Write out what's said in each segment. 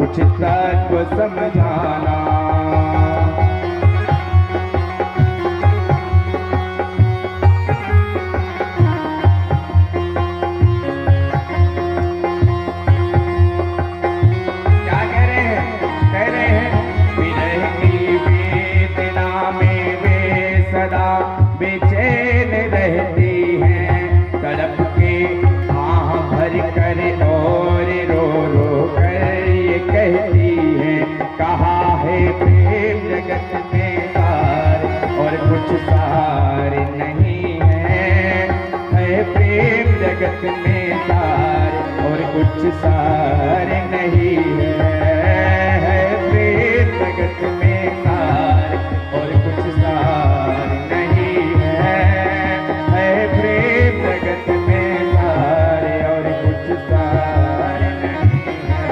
कुछ तत्व समझाना। बेचैन रहती हैं तड़प के आह भर कर और रो रो कर ये कहती हैं, कहा है प्रेम जगत में सार और कुछ सार नहीं है प्रेम जगत में सार और कुछ सार नहीं है प्रेम जगत में सार और कुछ सार नहीं है प्रेम जगत में सार और कुछ सार नहीं है।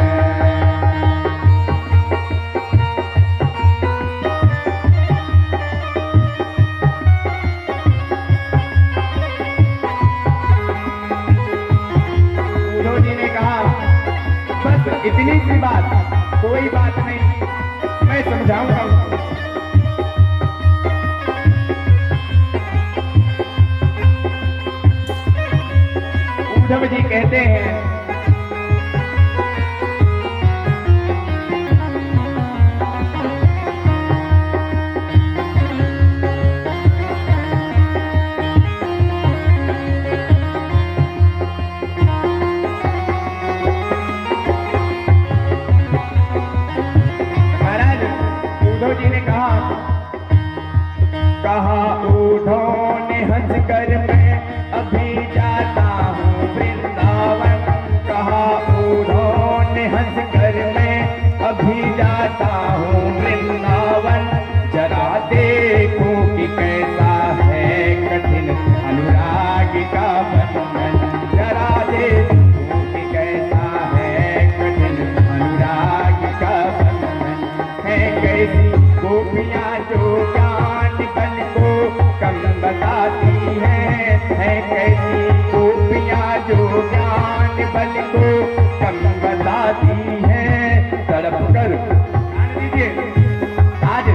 उद्धव जी ने कहा बस इतनी सी बात, कोई बात नहीं, मैं समझाऊंगा उनको। उद्धव जी कहते हैं महाराज, उद्धव जी ने कहा उद्धव ने हंस कर मैं अभी जाता हूँ वृंदावन, कहा उद्धव ने हंस कर मैं अभी जाता हूँ वृंदावन, जरा देखूं कि कैसा है कठिन अनुराग का बंधन, जरा देखूं कि कैसा है कठिन अनुराग का बंधन, है कैसी गोपियां जो ज्ञान बल को कम बताती है कैसी गोपियां जो ज्ञान बल को कम बताती है, तड़प कर ध्यान दीजिए, आज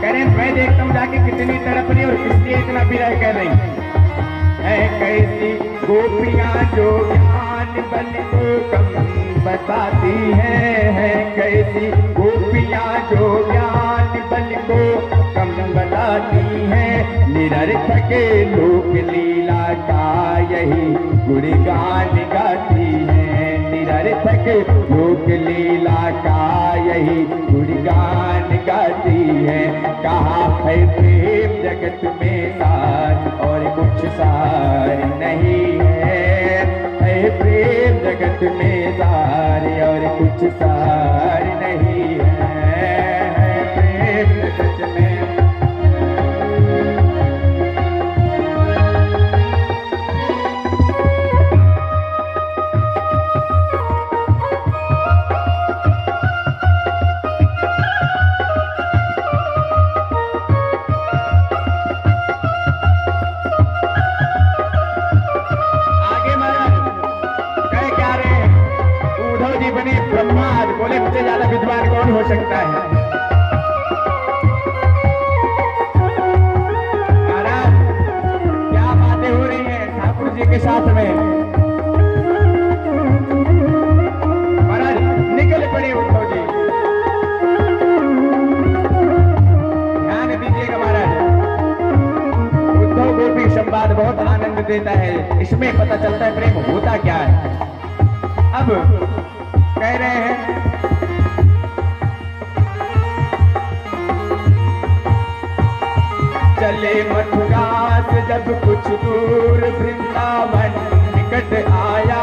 करें मैं देखता हूँ जाके कितनी तड़प रही और किस लिए इतना विरह कर रही है कैसी गोपियां जो ज्ञान बल को कम बताती है कैसी गोपियां जो ज्ञान बल को कम बताती है, निरर्थक लोक लीला का यही गुणगान गाती है, निरर्थक लोक लीला का यही गुणगान गाती है, कहा है प्रेम जगत में सार और कुछ सार नहीं है प्रेम जगत में सार और कुछ सार नहीं है प्रेम जगत में। बोले मुझे ज्यादा विद्वान कौन हो सकता है। महाराज क्या बातें हो रही हैं ठाकुर जी के साथ में। महाराज निकल पड़े उद्धव जी, ध्यान दीजिएगा महाराज। उद्धव गोपी संवाद बहुत आनंद देता है, इसमें पता चलता है प्रेम होता क्या है। अब कह रहे हैं चले मथुरा से जब कुछ दूर वृंदावन निकट आया,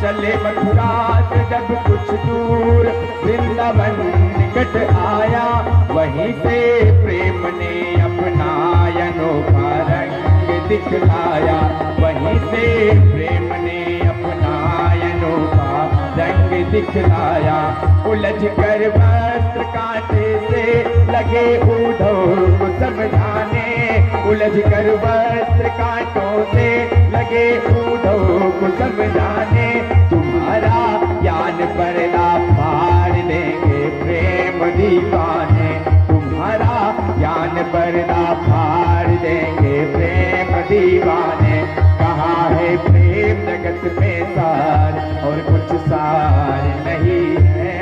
चले मथुरा से जब कुछ दूर वृंदावन निकट आया, वहीं से प्रेम ने अपना अनोखा रंग दिखलाया, वहीं से प्रेम ने अपना अनोखा रंग दिखलाया। उलझ कर वस्त्र कांटे से लगे उद्धव को समझाने, उलझ कर वस्त्र कांटों से लगे उद्धव को समझाने, तुम्हारा ज्ञान पर्दा फाड़ देंगे दीवाने, तुम्हारा ज्ञान पर्दा फाड़ देंगे प्रेम दीवाने। कहाँ है प्रेम जगत में सार, और कुछ सार नहीं है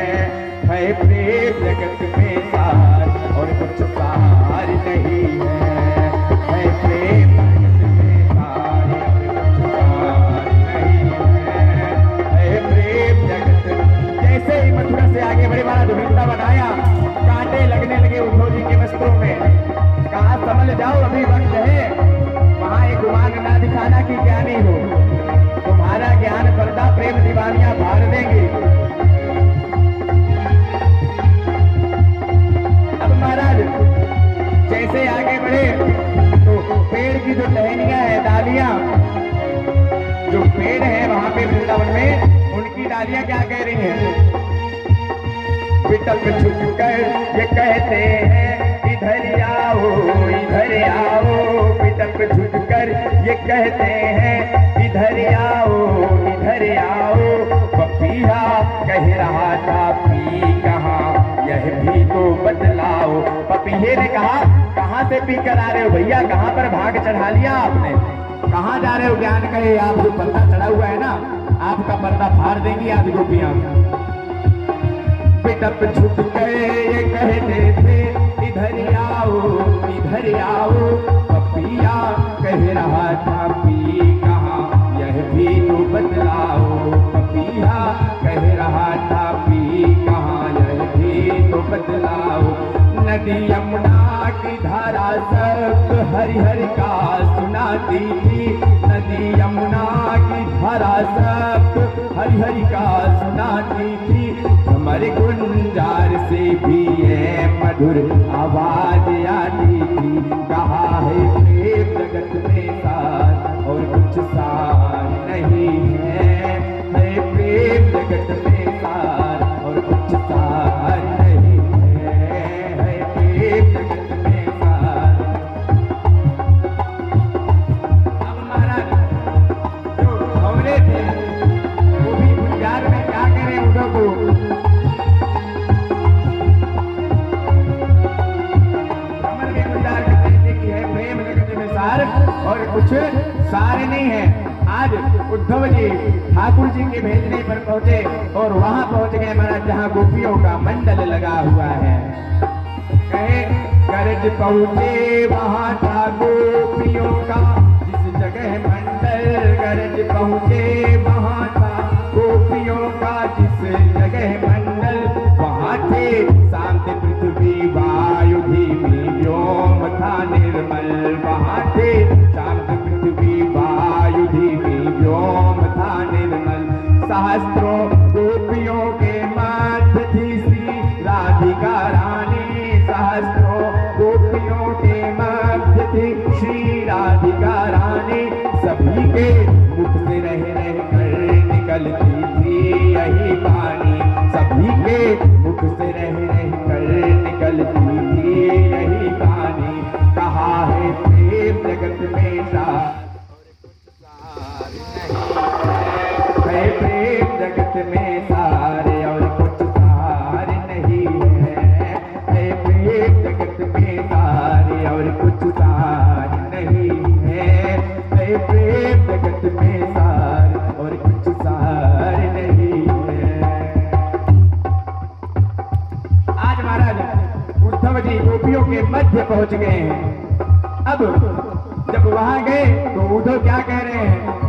प्रेम जगत में सार, और कुछ सार नहीं है प्रेम जगत में सार, और कुछ सार नहीं है प्रेम जगत। जैसे ही मथुरा से आगे बढ़े महाराज वृंदावन आया, कांटे लगने लगे उद्धव जी के वस्त्रों में। कहा संभल जाओ अभी वक्त है, वहां एक गुमान ना दिखाना कि ज्ञानी हो, तुम्हारा ज्ञान पर्दा प्रेम दीवानियां फाड़ देंगे। अब महाराज जैसे आगे बढ़े तो पेड़ की जो टहनियां है, डालियां, जो पेड़ है वहां पे वृंदावन में, उनकी डालियां क्या कह रही हैं? पिटक झुक कर ये कहते हैं इधर आओ इधर आओ, पिटक झुक कर ये कहते हैं इधर आओ इधर आओ। पपीहा कह रहा था पी कहाँ, यह भी तो बदलाओ। पपीहे ने कहा कहाँ से पी कर आ रहे हो भैया, कहाँ पर भाग चढ़ा लिया आपने, कहाँ जा रहे हो? ज्ञान कहे आप जो पर्दा चढ़ा हुआ है ना, आपका पर्दा फाड़ देंगी आज गोपियां। पिटक झुक गए ये कहते थे इधर आओ इधर आओ। पपिया कह रहा था पी कहाँ, यह भी तो बदलाओ। पपिया कह रहा था पी कहाँ, यह भी तो बदलाओ। नदी यमुना की धारा सब हरि हरि का सुनाती थी, नदी यमुना की धारा सब हरि हरि का सुनाती थी। हमारे गुंजार से भी ये मधुर आवाज आती थी। कहा है प्रेम जगत में सार, और कुछ सार नहीं है प्रेम जगत में सार, और कुछ सार नहीं है प्रेम जगत में सार। अब महाराज जो भंवरे थे वो भी गुंजार में क्या करें उद्धव को, और कुछ सार नहीं है। आज उद्धव जी ठाकुर जी के भेजने पर पहुंचे और वहां पहुंच गए महाराज जहां गोपियों का मंडल लगा हुआ है। कहे गरज पहुंचे वहां था गोपियों का, जिस जगह मंडल गरज पहुंचे वहां था गोपियों का, जिस जगह मंडल वहां थे शांत पृथ्वी वायु धीमी व्योम था निर्मल। वहां थे शांत पृथ्वी वायु धीमी व्योम था निर्मल। सहस्त्रों गोपियों के मध्य थी श्री राधिका रानी, सहस्त्रों गोपियों के मध्य थी श्री राधिका रानी। सभी के मुख से रह रह कर निकलती थी यही वाणी, सभी के मुख से रह रह कर निकलती थी यही वाणी। कहा है प्रेम जगत में सार, है प्रेम जगत में सार, और कुछ सार नहीं है प्रेम जगत में सार, और कुछ सार नहीं है प्रेम जगत में सार, और कुछ सार नहीं है। आज महाराज उद्धव जी गोपियों के मध्य पहुंच गए हैं। अब जब वहां गए तो उद्धव क्या कह रहे हैं?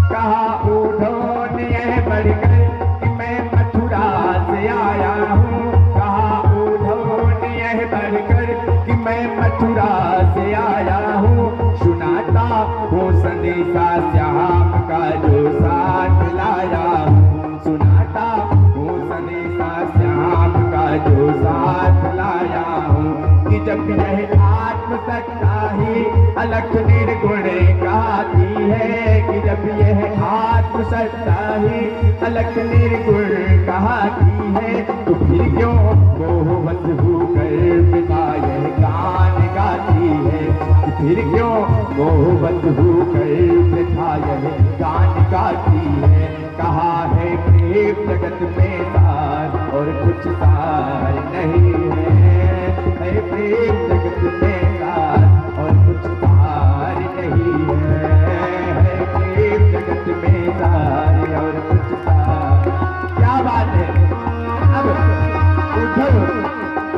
कहा उद्धव ने यह बढ़कर कि मैं मथुरा से आया हूँ। कहा उद्धव ने यह बढ़कर कि मैं मथुरा से आया हूँ। सुनाता वो संदेशा श्याम का जो साथ लाया हूँ, सुनाता वो संदेशा श्याम का जो साथ लाया हूँ। कि जब यह आत्मसत्ता ही अलख निर्गुण गाती है, कि जब यह आत्मसत्ता ही अलख निर्गुण कहती है, तो फिर क्यों मोहवश होकर पिता यह गान गाती है? फिर क्यों मोहवश होकर पिता यह गान गाती है? कहा है प्रेम जगत में सार, और कुछ सार नहीं है प्रेम जगत में सार और कुछ सार नहीं है प्रेम जगत में सार और कुछ सार। क्या बात है। अब उद्धव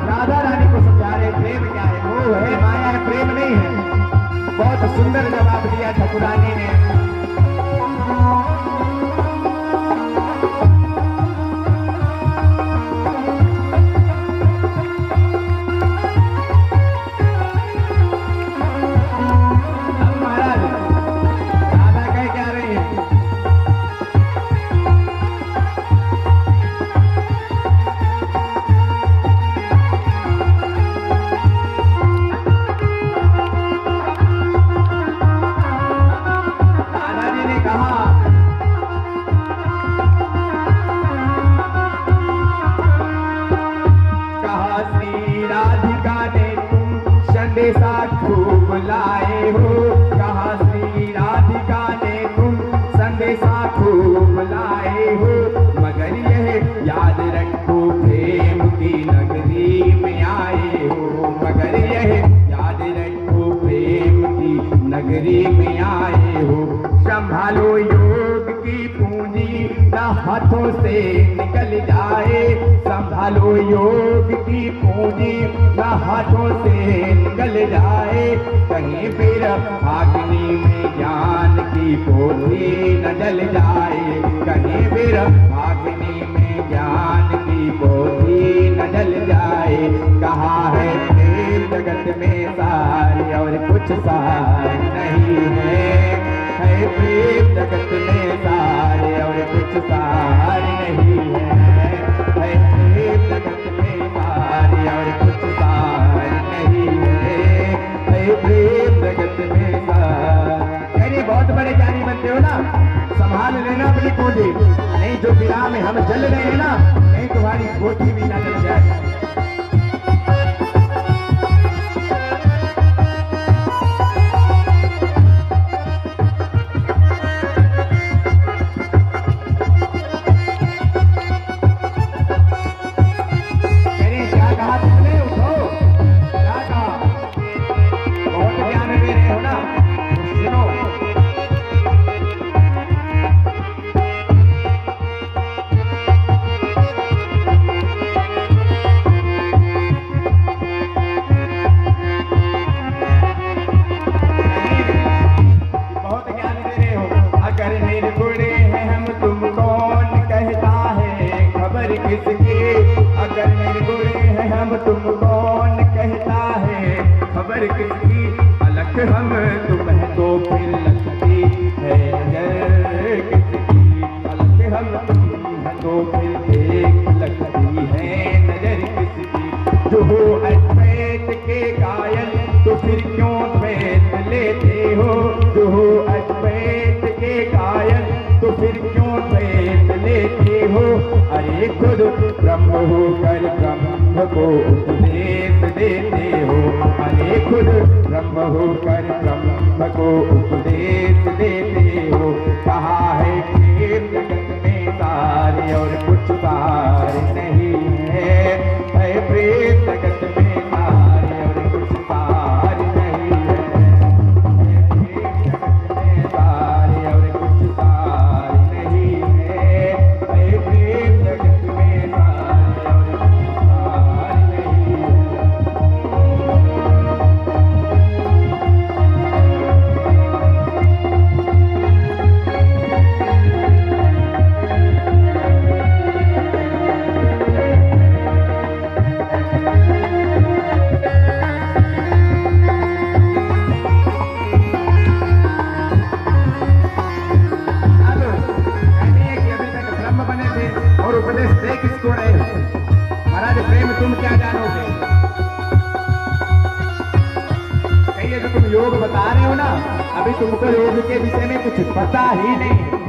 राधा रानी को समझा रहे प्रेम क्या है, मोह है, माया है, प्रेम नहीं है। बहुत सुंदर जवाब दिया ठाकुरानी ने। संदेशा खूब लाए हो, कहा श्री राधिका ने तुम संदेशा खूब लाए हो, मगर यह याद रखो प्रेम की नगरी में आए हो, मगर यह याद रखो प्रेम की नगरी में आए हो। संभालो योग की पूंजी न हाथों से निकल जाए, संभालो योग की पूंजी न हाथों से निकल जाए, कहीं फिर अग्नि में ज्ञान की पोथी न जल जाए, कहीं फिर अग्नि में ज्ञान की पोथी न जल जाए। कहा है प्रेम जगत में सार और कुछ सार नहीं है प्रेम जगत में सार और कुछ सार नहीं है प्रेम जगत में सार और कुछ सार नहीं है प्रेम जगत में सार। यानी बहुत बड़े ज्ञानी बनते हो ना, संभाल लेना अपनी पूंजी, नहीं जो विराह में हम जल रहे हैं ना, नहीं तुम्हारी पोथी भी ना जल जाए। अगर निर्गुण है हम तुम कौन कहता है, खबर किसकी अलग हम तुम है तो फिर लगती है नजर किसकी, अलग हम तुम है तो फिर देख लगती है नजर किसकी। जो हो अद्वैत के कायल तो फिर क्यों द्वैत लेते हो, जो हो अद्वैत के कायल तो फिर क्यों द्वैत लेते हो। अरे खुद ब्रह्म होकर ब्रह्म को उपदेश देते हो, अरे खुद ब्रह्म होकर ब्रह्म को उपदेश देते हो। कहा है प्रेम जगत में सार और कुछ सार नहीं है प्रेम जगत में सार और कुछ सार नहीं है प्रेम जगत में सार और कुछ सार नहीं है प्रेम जगत में सार और कुछ सार नहीं है। उपदेश दे किसको रहे हो महाराज, प्रेम तुम क्या जानोगे। कहिए जो तुम योग बता रहे हो ना, अभी तुमको योग के विषय में कुछ पता ही नहीं है।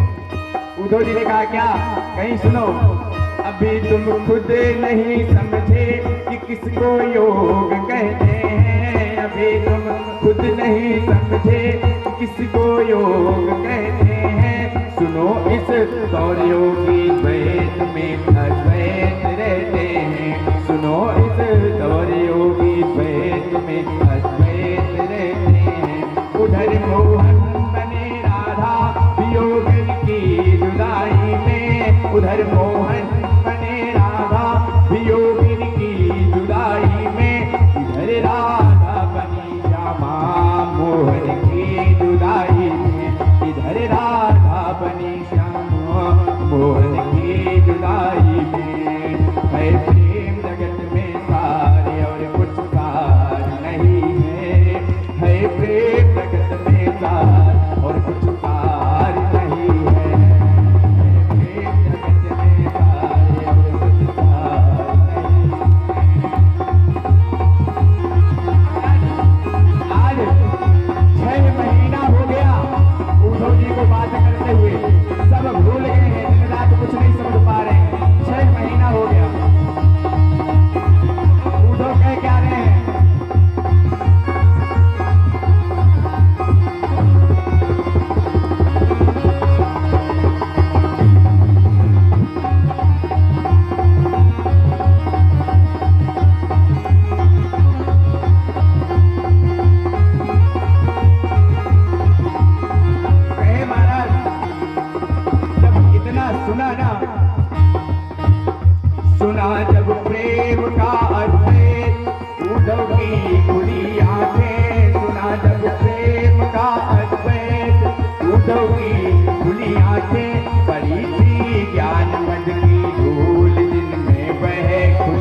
उद्धव जी ने कहा क्या, कहीं सुनो, अभी तुम खुद नहीं समझे कि किसको योग कहते हैं, अभी तुम खुद नहीं समझे कि किसको योग कहते हैं। सुनो इस दौर योगी द्वैत में अद्वैत रहते हैं, सुनो इस दौर योगी द्वैत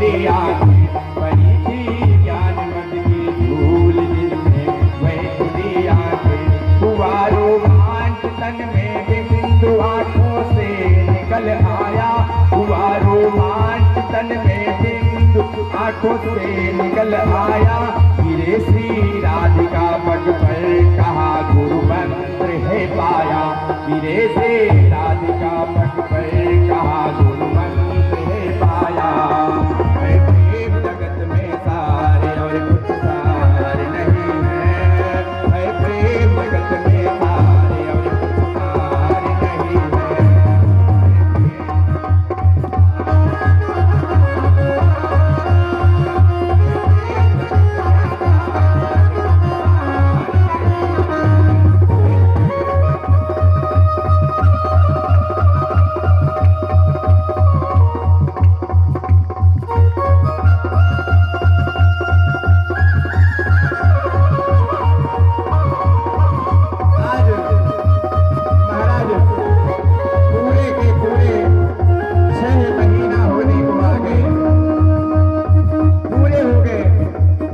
की आंखें पड़ी थी ज्ञान मद की धूल जिनमें वही खुली आंखें हुआ रोमांच तन में बिंदु आंखों से निकल आया हुआ रोमांच तन में बिंदु आंखों से निकल आया गिरे श्री राधिका पग पर कहा गुरु मंत्र है पाया गिरे से राधिका पग पर कहा गुरु मंत्र है पाया मैं प्रेम जगत में सारे और कुछ सार नहीं है मैं प्रेम जगत में सारे और कुछ सार नहीं है आज महाराज पूरे के पूरे 6 महीना होने को आ गए पूरे हो गए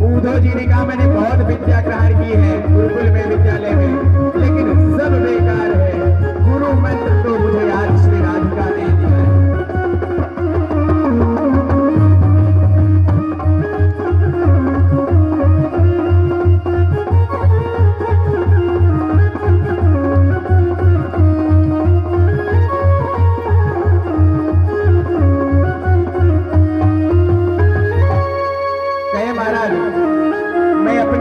उद्धव जी ने कहा मैंने बहुत विद्या ग्रहण की है गुरुकुल में विद्यालय में लेकिन सब बेकार है गुरु मंत्र तो मुझे आज श्री राधिका ने दिया है कहे महाराज मैं अपने